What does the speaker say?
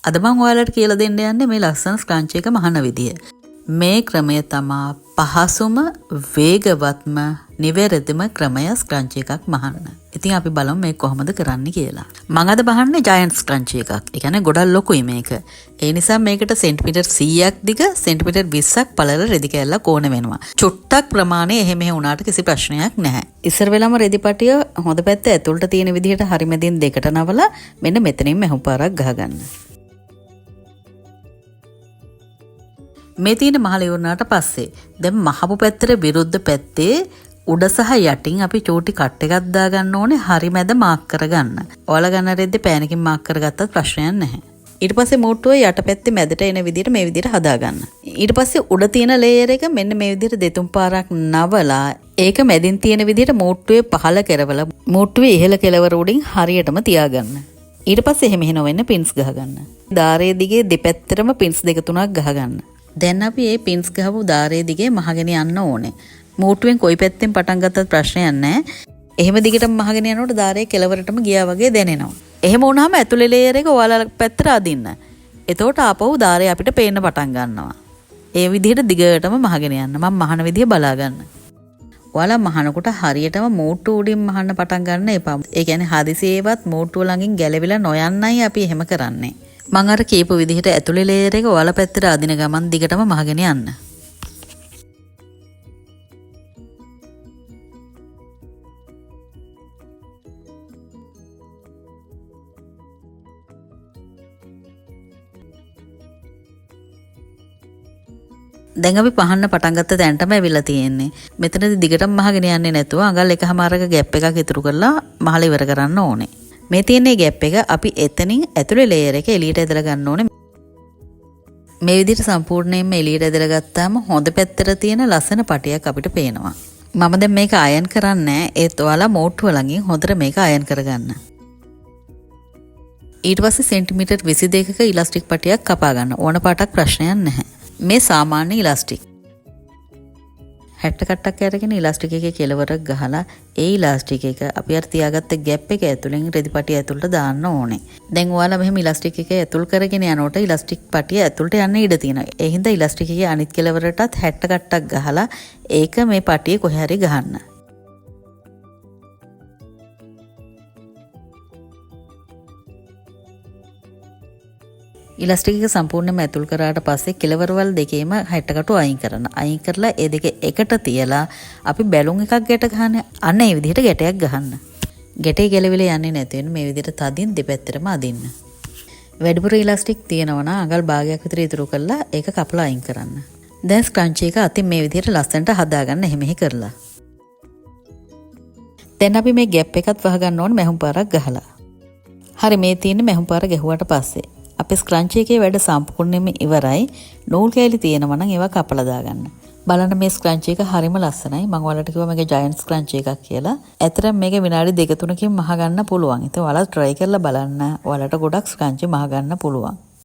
අද මම ඔයාලට කියලා දෙන්න යන්නේ මේ ලස්සන ස්ක්‍රන්ච් එක මහන විදිය. මේ ක්‍රමය තමා පහසුම වේගවත්ම නිවැරදිම ක්‍රමය ස්ක්‍රන්ච් එකක් මහන්න. ඉතින් අපි බලමු මේක කොහොමද කරන්න කියලා. මම අද බහන්නේ ජයන්ට් ස්ක්‍රන්ච් එකක්. ඒ කියන්නේ ගොඩක් ලොකුයි මේක. ඒ නිසා මේකට සෙන්ටිමීටර් 100ක් දිග සෙන්ටිමීටර් 20ක් පළල රෙදි කෑල්ලක් ඕන වෙනවා. චුට්ටක් ප්‍රමාණය එහෙ මෙහෙ වුණාට කිසි ප්‍රශ්නයක් නැහැ. ඉස්සර වෙලම රෙදි පටිය හොඳ පැත්ත ඇතුළට තියෙන විදිහට හරි මැදින් දෙකට නවලා මෙන්න මෙතනින් මෙහුම් පාරක් ගහගන්න. මේ තියෙන මහල ඉවරනාට පස්සේ දැන් මහපු පැත්තට විරුද්ධ පැත්තේ උඩ සහ යටින් අපි චූටි කට් එකක් දාගන්න ඕනේ හරි මැද මාක් කරගන්න. ඔයාලා ගන්න රෙද්දේ පෑනකින් මාක් කරගත්තත් ප්‍රශ්නයක් නැහැ. ඊට පස්සේ මෝට්ටුවේ යටපැත්තේ මැදට එන විදිහට මේ විදිහට හදාගන්න. ඊට පස්සේ උඩ තියෙන ලේයර් එක මෙන්න මේ විදිහට දෙතුන් පාරක් නවලා ඒක මැදින් තියෙන විදිහට මෝට්ටුවේ පහළ කරවලා මෝට්ටුවේ ඉහළ කෙළවර උඩින් හරියටම තියාගන්න. ඊට පස්සේ එහෙම නොවෙන්න පින්ස් ගහගන්න. දාරයේ දිගේ දෙපැත්තටම පින්ස් දෙක තුනක් ගහගන්න. දැන් අපි මේ පින්ස් ගහපු දාරයේ දිගේ මහගෙන යන්න ඕනේ. මෝට්ටුවෙන් කොයි පැත්තෙන් පටන් ගත්තත් ප්‍රශ්නයක් නැහැ. එහෙම දිගටම මහගෙන යනකොට දාරයේ කෙළවරටම ගියා වගේ දැනෙනවා. එහෙම වුණාම ඇතුලේ ලේයර් එක ඔයාලා පැත්තට අදින්න. එතකොට ආපහු දාරේ අපිට පේන්න පටන් ගන්නවා. ඒ විදිහට දිගටම මහගෙන යන්න. මම මහන විදිහ බලා ගන්න. ඔයාලා මහනකොට හරියටම මෝට්ටුව උඩින් මහන්න පටන් ගන්න එපා. ඒ කියන්නේ හදිසියෙවත් මෝට්ටුව ළඟින් ගැලවිලා නොයන්නයි අපි එහෙම කරන්නේ. මම අර කීප විදිහට ඇතුලේ ලේයර් එක ඔයාලා පැත්තට අදින ගමන් දිගටම මහගෙන යන්න. දැන් අපි පහන්න පටන් ගත්ත තැනටම ඇවිල්ලා තියෙන්නේ. මෙතනදී දිගටම මහගෙන යන්නේ නැතුව අඟල් එකමාරක ગેප් එකක් ඉතුරු කරලා මහල ඉවර කරන්න ඕනේ. මේ තියෙන ગેප් එක අපි එතනින් ඇතුලේ ලේයර් එක එළියට ඇදලා ගන්න ඕනේ. මේ විදිහට සම්පූර්ණයෙන්ම එළියට ඇදලා ගත්තාම හොඳ පැත්තට තියෙන ලස්සන පටියක් අපිට පේනවා. මම දැන් මේක අයන් කරන්නේ ඒත් ඔයාලා මෝට්ටුව ළඟින් හොඳට මේක අයන් කරගන්න. ඊට පස්සේ සෙන්ටිමීටර් 22ක ඉලාස්ටික් පටියක් කපා ගන්න. ඕන පාටක් ප්‍රශ්නයක් නැහැ. මේ සාමාන්‍ය ඉලාස්ටික් 60 කට්ටක් අරගෙන ඉලාස්ටික් එකේ කෙලවරක් ගහලා ඒ ඉලාස්ටික් එක අපි අර තියාගත්ත ગેප් එක ඇතුලෙන් රෙදි පටිය ඇතුළට දාන්න ඕනේ. දැන් ඔයාලා මෙහෙම ඉලාස්ටික් එක ඇතුල් කරගෙන යනකොට ඉලාස්ටික් පටිය ඇතුළට යන්න ඉඩ තියෙනවා. ඒ හින්දා ඉලාස්ටික් එකේ අනිත් කෙලවරටත් 60 කට්ටක් ගහලා ඒක මේ පටියේ කොහේ හරි ගහන්න. ඉලාස්ටික් එක සම්පූර්ණයෙන්ම ඇතුල් කරාට පස්සේ කෙළවරවල් දෙකේම 60 කටු අයින් කරන්න. අයින් කරලා ඒ දෙක එකට තියලා අපි බැලුන් එකක් ගැට ගන්න. අන්න ඒ විදිහට ගැටයක් ගහන්න. ගැටේ ගැලවිලා යන්නේ නැති වෙන මේ විදිහට තදින් දෙපැත්තටම අදින්න. වැඩිපුර ඉලාස්ටික් තියෙනවා නම් අඟල් භාගයක් විතර ඉතුරු කරලා ඒක කපලා අයින් කරන්න. දැන් ස්ක්‍රන්ච් එක අතින් මේ විදිහට ලස්සනට හදාගන්න එහෙම කරලා. දැන් අපි මේ ગેප් එකත් වහගන්න ඕනේ මැහුම් පාරක් ගහලා. හරි මේ තියෙන මැහුම් පාර ගැහුවාට පස්සේ අපේ ස්ක්‍රන්ච් එකේ වැඩ සම්පූර්ණයෙන්ම ඉවරයි. නූල් කෑලි තියෙනවා නම් ඒවා කපලා දාගන්න. බලන්න මේ ස්ක්‍රන්ච් එක හරිම ලස්සනයි. මම ඔයාලට කිව්වා මේක ජයන්ට් ස්ක්‍රන්ච් එකක් කියලා. ඇත්තටම මේක විනාඩි 2-3කින් මහ ගන්න පුළුවන්. ඉතින් ඔයාලා try කරලා බලන්න. ඔයාලට ගොඩක් ස්ක්‍රන්ච් මහ ගන්න පුළුවන්.